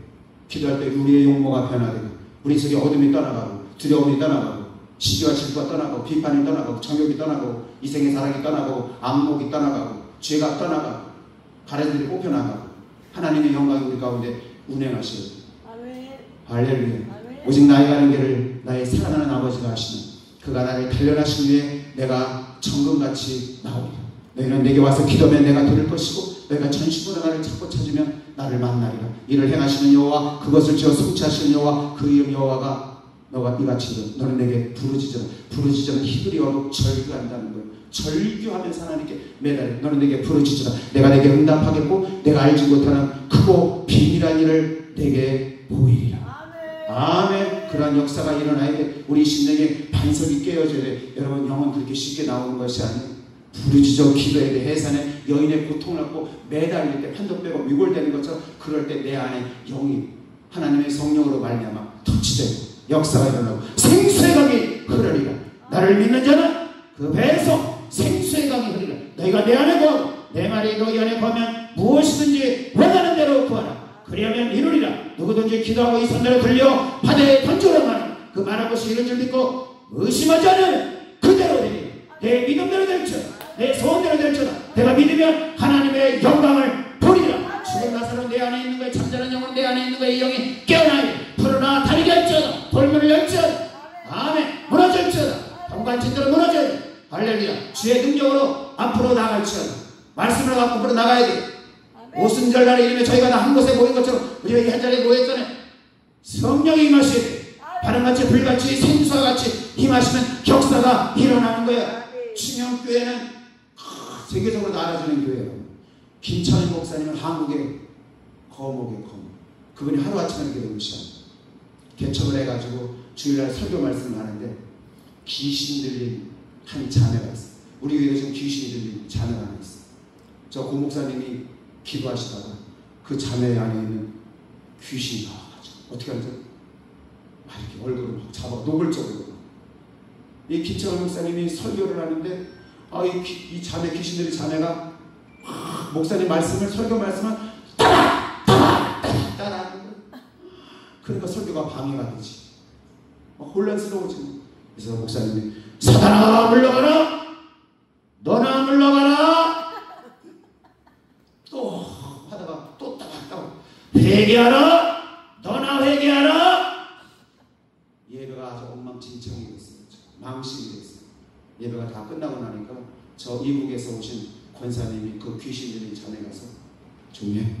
기도할 때 우리의 용모가 변화되고 우리 속에 어둠이 떠나가고 두려움이 떠나가고 시기와 질투가 떠나가고 비판이 떠나가고 정욕이 떠나가고 이생의 사랑이 떠나가고 악목이 떠나가고 죄가 떠나가고 가래들이 뽑혀나가고 하나님의 영광이 우리 가운데 운행하셔야 돼요. 할렐루야. 오직 나의 가는 길을 나의 사랑하는 아버지가 하시는 그가 나를 단련하신 후에 내가 정금같이 나오리라. 너희는 내게 와서 기도하면 내가 들을 것이고 너희가 전심으로 나를 찾고 찾으면 나를 만나리라. 이를 행하시는 여호와 그것을 지어 성취하시는 여호와 그 이름 여호와가 너가 이같이 이르 너는 내게 부르짖으라. 부르짖으면 히브리어로 절규한다는 거예요. 절규하면서 하나님께 매달려 너는 내게 부르짖으라. 내가 내게 응답하겠고 내가 알지 못하는 크고 비밀한 일을 내게 보이리라. 아멘. 그러한 역사가 일어나야 돼. 우리 심령에 반석이 깨어져야 돼. 여러분 영은 그렇게 쉽게 나오는 것이 아니에요. 부르짖어 기도해야 돼. 해산에 여인의 고통을 갖고 매달릴 때 판도 빼고 위골되는 것처럼 그럴 때 내 안에 영이 하나님의 성령으로 말미암아 터치되고 역사가 일어나고 생수의 강이 흐르리라. 나를 믿는 자는 그 배에서 생수의 강이 흐르리라. 너희가 내 안에 거하고 내 말이 너희 안에 거하면 무엇이든지 원하는 대로 구하라. 그리하면 이루리라. 누구든지 기도하고 이 손으로 들려 바다에 던져오라만 그 말한 것이 이런 줄 믿고 의심하지 않으면 그대로 되리라. 내 믿음대로 될지어다. 내 소원대로 될지어다. 내가 믿으면 하나님의 영광을 보리라. 죽은 나사로 내 안에 있는 거에 잠자는 영은 내 안에 있는 거에 이 영이 깨어나리. 풀어나 다리게 할지어다. 돌문을 열지어다. 아멘. 무너질지어다. 동관친대로 무너져야 돼. 할렐루야. 주의 능력으로 앞으로 나갈지어다. 말씀을 갖고 앞으로 나가야 돼. 오순절날에 이름에 저희가 다 한 곳에 모인 것처럼 우리 여기 한 자리에 모였잖아요. 성령이 임하셔야 돼. 바람같이 불같이 생수와 같이 임하시면 역사가 일어나는 거야. 충영교회는 세계적으로 알아주는 교회예요. 김찬희 목사님은 한국의 거목의 거목. 그분이 하루아침에 이렇게 된 것이 아니에요. 개척을 해가지고 주일날 설교 말씀을 하는데 귀신 들린 한 자매가 있어요. 우리 교회에 지금 귀신이 들린 자매가 하나 있어요. 저 고 목사님이 기도하시다가 그 자매 안에 있는 귀신이 나와가지고 어떻게 하죠? 막 이렇게 얼굴을 막 잡아 노골적으로. 이 김철 목사님이 설교를 하는데 이 자매 귀신 들린 자매가 목사님 말씀을 설교 말씀을 따라하는 거예요. 그러니까 설교가 방해가 되지. 혼란스러워지는. 그래서 목사님이 사단아 물러가라, 너나 물러가라. 또 하다가 또 따라 회개하라, 너나 회개하라. 예배가 아주 엉망진창이 됐어요. 망신이 됐어요. 예배가 다 끝나고 나니까 저 이북에서 오신 권사님이 그 귀신 들린 자매 가서 조용히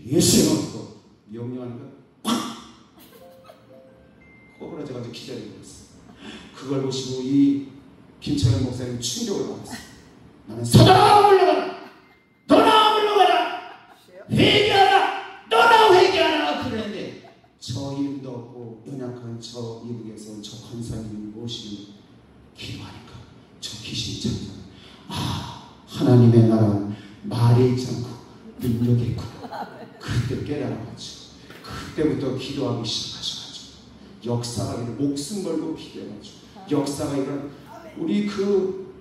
예수님 그 명령하는 거야. 팍! 꼬부라져가지고 기절이 됐어. 그걸 보시고 이 김창현 목사님 충격을 받았어. 나는 사단아 물러가라, 너나 물러가라, 회개하라, 너나 회개하라. 그랬는데 저 이름도 없고 연약한 저 이북에서 저 권사님이 모시는 기도하니까 저 귀신이 참잖아. 하나님의 나라는 말에 있지 않고 능력이 있구나. 그때 깨달아가지고 그때부터 기도하기 시작하셔가지고 역사가 목숨 걸고 기도해가지고 역사가 이런 우리 그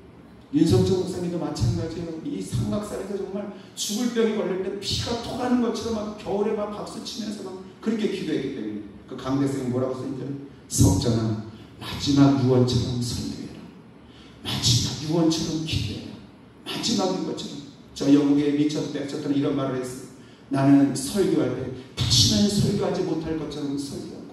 윤성철 목사님도 마찬가지예요. 이 삼각산에서 정말 죽을 병이 걸렸는데 피가 토하는 것처럼 막 겨울에 막 박수 치면서 막 그렇게 기도했기 때문에 그 강대생이 뭐라고 써있냐면 석전아 마지막 유언처럼 설교해라. 마지막 유언처럼 기도해라. 마지막인 것처럼. 저 영국에 미쳤던 이런 말을 했어요. 나는 설교할 때 다시는 설교하지 못할 것처럼 설교하고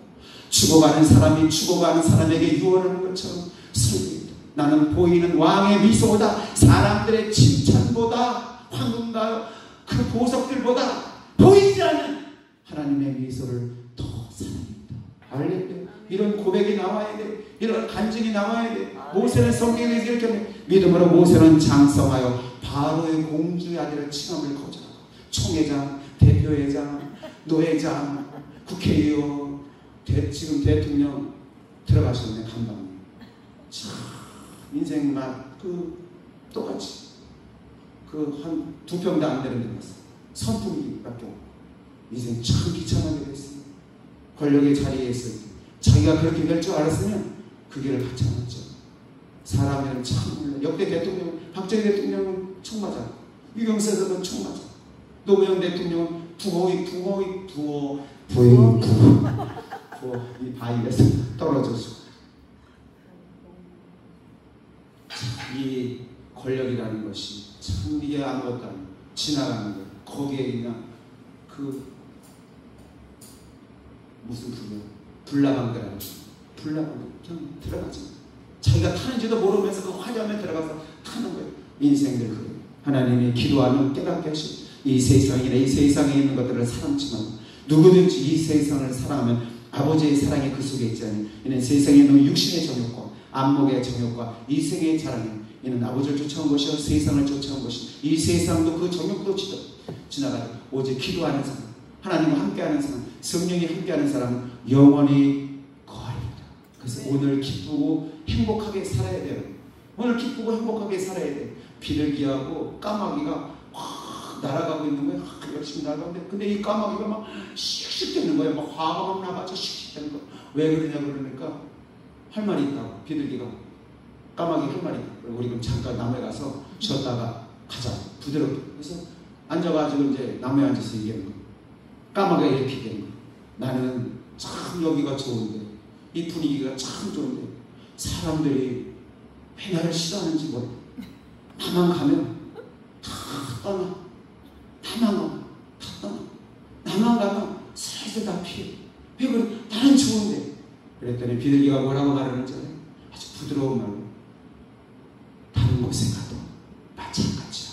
죽어가는 사람이 죽어가는 사람에게 유언하는 것처럼 설교한다. 나는 보이는 왕의 미소보다 사람들의 칭찬보다 황금과 그 보석들보다 보이지 않는 하나님의 미소를 더 사랑한다. 알겠대? 이런 고백이 나와야 돼. 이런 간증이 나와야 돼. 모세는 성경에 이렇게 믿음으로 모세는 장성하여 바로의 공주의 아들의 칭함을 거절하고 총회장, 대표회장, 노회장, 국회의원, 지금 대통령 들어가셨네. 감독님. 참 인생만 똑같이 한 2평도 안 되는 데 갔어. 선풍기밖에 없고 인생 참 비참하게 됐어요. 권력의 자리에 있을 때 자기가 그렇게 될 줄 알았으면 그 길을 같이 안 했죠. 사람은 참 몰라. 역대 대통령 박정희 대통령은 총 맞아. 유경수에서는 총 맞아. 노무현 대통령은 부호 이 바위에서 떨어져서 이 권력이라는 것이 참 이게 아무것도 아니고 지나가는 거예요. 거기에 그냥 무슨 불나방대라고 불나방대 그냥 들어가지. 자기가 타는지도 모르면서 그 화려함에 들어가서 타는 거예요. 인생들 그래요. 하나님이 기도하면 깨닫게 하시고 이 세상에 있는 것들을 사랑치만 누구든지 이 세상을 사랑하면 아버지의 사랑이 그 속에 있지 않니. 이는 세상에 있는 육신의 정욕과 안목의 정욕과 이생의 자랑이 이는 아버지를 쫓아온 것이요 세상을 쫓아온 것이 이 세상도 그 정욕도 지나가요. 오직 기도하는 사람, 하나님과 함께하는 사람, 성령이 함께하는 사람은 영원히 거하리라. 그래서 오늘 기쁘고 행복하게 살아야 돼요. 오늘 기쁘고 행복하게 살아야 돼. 비둘기하고 까마귀가 확 날아가고 있는 거예요. 열심히 날아가는데 근데 이 까마귀가 막 씩씩 되는 거예요. 막 화가 막 나가지고 씩씩 되는 거예요. 왜 그러냐 그러니까 할 말이 있다고. 비둘기가 까마귀 할 말이 있다고. 우리 그럼 잠깐 나무에 가서 쉬었다가 가자. 부드럽게. 그래서 앉아가지고 이제 나무에 앉아서 얘기하는 거예요. 까마귀가 이렇게 되는 거예요. 나는 참 여기가 좋은데 이 분위기가 참 좋은데 사람들이 왜 나를 싫어하는지 몰라. 나만 가면 다 떠나. 나만 가면 다 떠나. 나만 가면 슬슬 다 피해. 왜 그래? 나는 좋은데. 그랬더니 비둘기가 뭐라고 말하는지 알아요? 아주 부드러운 말로. 다른 곳에 가도 마찬가지야.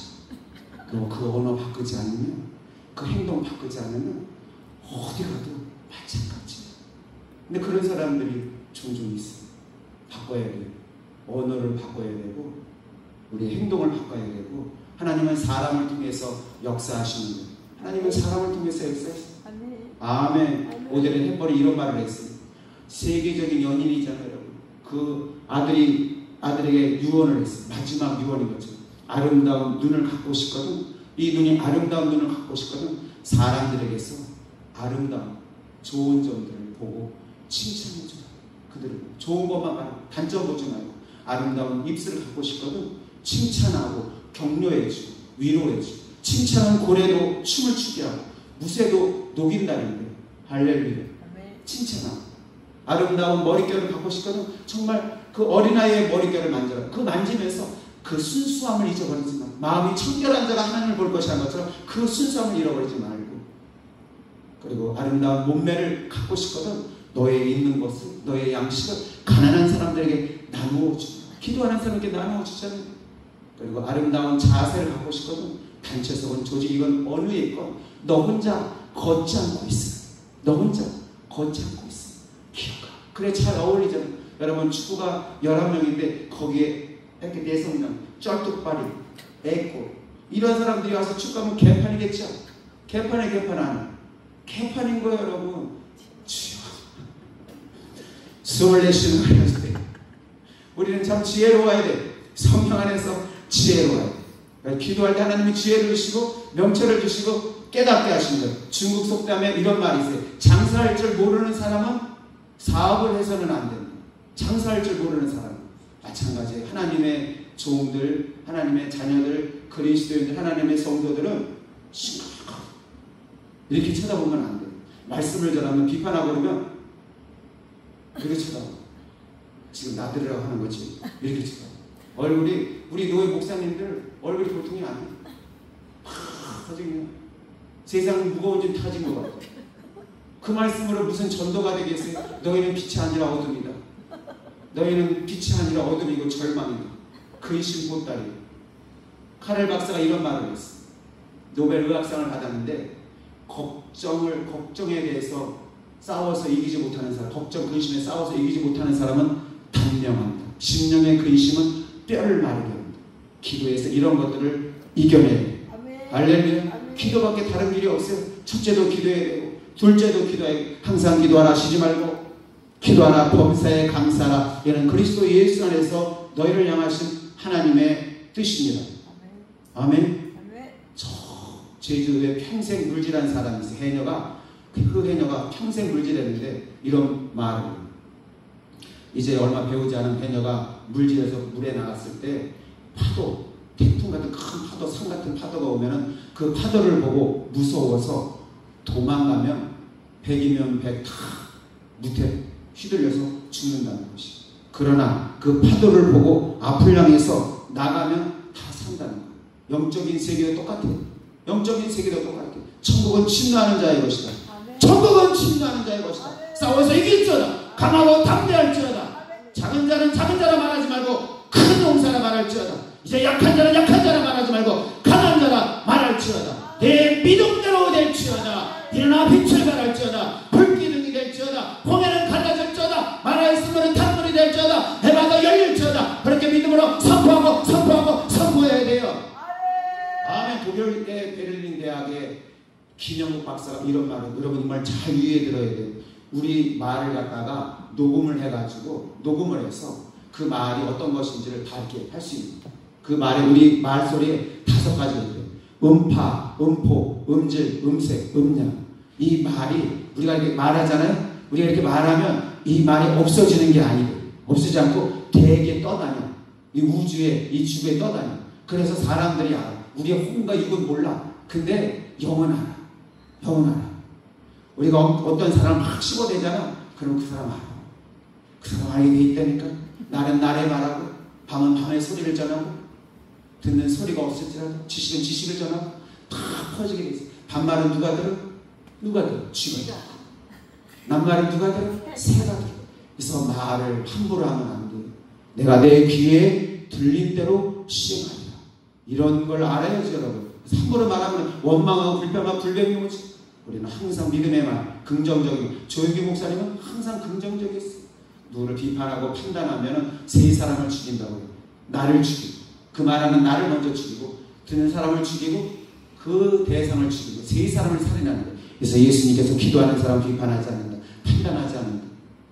너 그 언어 바꾸지 않으면 그 행동 바꾸지 않으면 어디 가도 마찬가지야. 근데 그런 사람들이 종종 있어요. 바꿔야 돼요. 언어를 바꿔야 되고 우리 행동을 바꿔야 되고 하나님은 사람을 통해서 역사하시는 거예요. 하나님은 사람을 통해서 역사했어요. 아멘. 오늘은 햄버리 이런 말을 했어요. 세계적인 연인이잖아요, 여러분. 그 아들에게 유언을 했어요. 마지막 유언인 거죠. 아름다운 눈을 갖고 싶거든. 이 눈이 아름다운 눈을 갖고 싶거든. 사람들에게서 아름다운 좋은 점들을 보고 칭찬해줘. 그들을 좋은 것만 말고 단점 보지 말고 아름다운 입술을 갖고 싶거든. 칭찬하고 격려해주고 위로해주고. 칭찬은 고래도 춤을 추게 하고 무쇠도 녹인다는데 할렐루야. 칭찬하고 아름다운 머릿결을 갖고 싶거든. 정말 그 어린아이의 머릿결을 만져라. 그 만지면서 그 순수함을 잊어버리지 마. 마음이 청결한 자가 하나님을 볼 것이라는 것처럼 그 순수함을 잃어버리지 말고. 그리고 아름다운 몸매를 갖고 싶거든. 너의 있는 것을, 너의 양식을 가난한 사람들에게 나누어 주고 기도하는 사람에게 나누어 주잖아요. 그리고 아름다운 자세를 갖고 싶거든. 단체석은 조직 이건 어느 있건 너 혼자 걷지 않고 있어. 너 혼자 걷지 않고 있어. 기억하. 그래 잘 어울리잖아. 여러분 축구가 11명인데 거기에 이렇게 4성명 쩔뚝발이 애고 이런 사람들이 와서 축구하면 개판이겠죠. 개판에 개판 안 해. 개판인 거예요, 여러분. 숨을 내쉬는 거였을 때 우리는 참 지혜로워야 돼. 성령 안에서 지혜로워야 돼. 그러니까 기도할 때 하나님이 지혜를 주시고 명철을 주시고 깨닫게 하시는 거예요. 중국 속담에 이런 말이 있어요. 장사할 줄 모르는 사람은 사업을 해서는 안 된다. 장사할 줄 모르는 사람 마찬가지예요. 하나님의 종들, 하나님의 자녀들, 그리스도인들, 하나님의 성도들은 심각하고 이렇게 쳐다보면 안 돼요. 말씀을 전하면 비판하고 그러면 이렇게 쳐다보고 지금 나들으라고 하는 거지. 이렇게 쳐다보고 얼굴이 우리 노예 목사님들 얼굴이 보통이 아니에요. 터지네요. 세상 무거운 좀 타진 것 같아요. 그 말씀으로 무슨 전도가 되겠어요? 너희는 빛이 아니라 어둠이다. 너희는 빛이 아니라 어둠이고 절망이다. 근심 보따리. 카렐 박사가 이런 말을 했어. 노벨 의학상을 받았는데 걱정에 대해서 싸워서 이기지 못하는 사람, 걱정, 근심에 싸워서 이기지 못하는 사람은 단명한다. 심령의 근심은 뼈를 마르게 합니다. 기도에서 이런 것들을 이겨내야 돼. 할렐루야. 기도밖에 다른 길이 없어요. 첫째도 기도해야 되고 둘째도 기도해야 되고 항상 기도하라 쉬지 말고 기도하라 범사에 감사하라. 이는 그리스도 예수 안에서 너희를 향하신 하나님의 뜻입니다. 아멘. 저 제주도에 평생 물질한 사람이 있어요. 해녀가 그 해녀가 평생 물질했는데 이런 말을 해요. 이제 얼마 배우지 않은 해녀가 물질해서 물에 나갔을 때 파도, 태풍 같은 큰 파도, 산 같은 파도가 오면은 그 파도를 보고 무서워서 도망가면 100이면 100 다 무태 휘둘려서 죽는다는 것이. 그러나 그 파도를 보고 앞을 향해서 나가면 다 산다는 거예요. 영적인 세계도 똑같아요. 영적인 세계도 똑같아요. 천국은 침노하는 자의 것이다. 천국은 침노하는 자의 것이다. 싸워서 이길지어다. 강하고 담대할지어다. 작은 자는 작은 자라 말하지 말고 큰 용사라 말할지어다. 이제 약한 자는 약한 자라 말하지 말고 강한 자라 말할지어다. 내 믿음대로 될지어다. 일어나 빛을 발할지어다. 불기둥이 될지어다. 홍해는 갈라질지어다. 말하였으면 탄물이 될지어다. 해마다 열릴지어다. 그렇게 믿음으로 선포해야 돼요. 아멘. 독일의 베를린 대학의 김영국 박사가 이런 말을 여러분 정말 잘 유의해 들어야 돼요. 우리 말을 갖다가 녹음을 해가지고 녹음을 해서 그 말이 어떤 것인지를 다 이렇게 할 수 있는 그 말에 우리 말소리에 5가지가 있어요. 음파, 음포, 음질, 음색, 음량. 이 말이 우리가 이렇게 말하잖아요. 우리가 이렇게 말하면 이 말이 없어지는 게 아니고 없어지지 않고 대게 떠다녀. 이 우주에 이 지구에 떠다녀. 그래서 사람들이 알아. 우리의 혼과 육은 몰라. 근데 영은 알아. 영은 알아. 우리가 어떤 사람을 막 씹어대잖아. 그럼 그 사람 알아. 그 사람 알게 돼 있다니까. 날은 날에 말하고 밤은 밤에 소리를 전하고 듣는 소리가 없을지라도 지식은 지식을 전하고 다 퍼지게 돼 있어. 반말은 누가 들어? 누가 들어? 쥐가 들어. 낱말은 누가 들어? 새가 들어. 그래서 말을 함부로 하면 안 돼. 내가 내 귀에 들린 대로 시행하리라. 이런 걸 알아야지 여러분. 함부로 말하면 원망하고 불평하고 불평하지. 우리는 항상 믿음의 말, 긍정적이고 조용기 목사님은 항상 긍정적이었어요. 누구를 비판하고 판단하면 세 사람을 죽인다고 해요. 나를 죽이고 그 말하는 나를 먼저 죽이고 듣는 사람을 죽이고 그 대상을 죽이고 세 사람을 살인하는 거예요. 그래서 예수님께서 기도하는 사람 비판하지 않는다. 판단하지 않는다.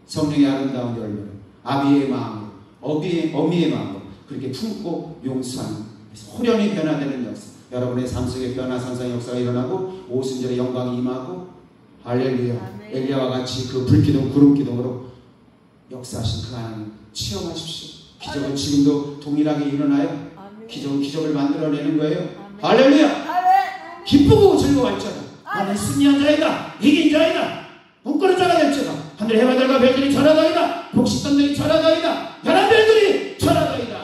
성령의 아름다운 열매로 아비의 마음으로 어미의 마음으로 그렇게 품고 용서하는 호련히 변화되는 역사. 여러분의 삶 속에 변화산상의 역사가 일어나고 오순절의 영광이 임하고 할렐루야. 엘리야와 같이 그 불기둥 구름기둥으로 역사하신 그 하나님 체험하십시오. 기적은 지금도 동일하게 일어나요. 기적은 기적을 만들어내는 거예요. 할렐루야. 기쁘고 즐거워할지어다. 나는 승리한 자이다. 이긴 자이다. 꿈꾸는 자가 될지어다. 하늘의 해바들과 별들이 절하다이다. 복식단들이 절하다이다. 연합별들이 절하다이다.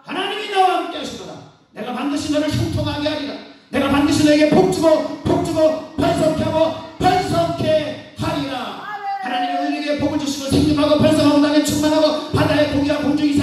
하나님이 나와 함께 하시도다. 내가 반드시 너를 형통하게 하리라. 내가 반드시 너에게 복주고 번성케 하고 번성케 하리라. 하나님이 우리에게 복을 주시고 생명하고 번성하고 땅에 충만하고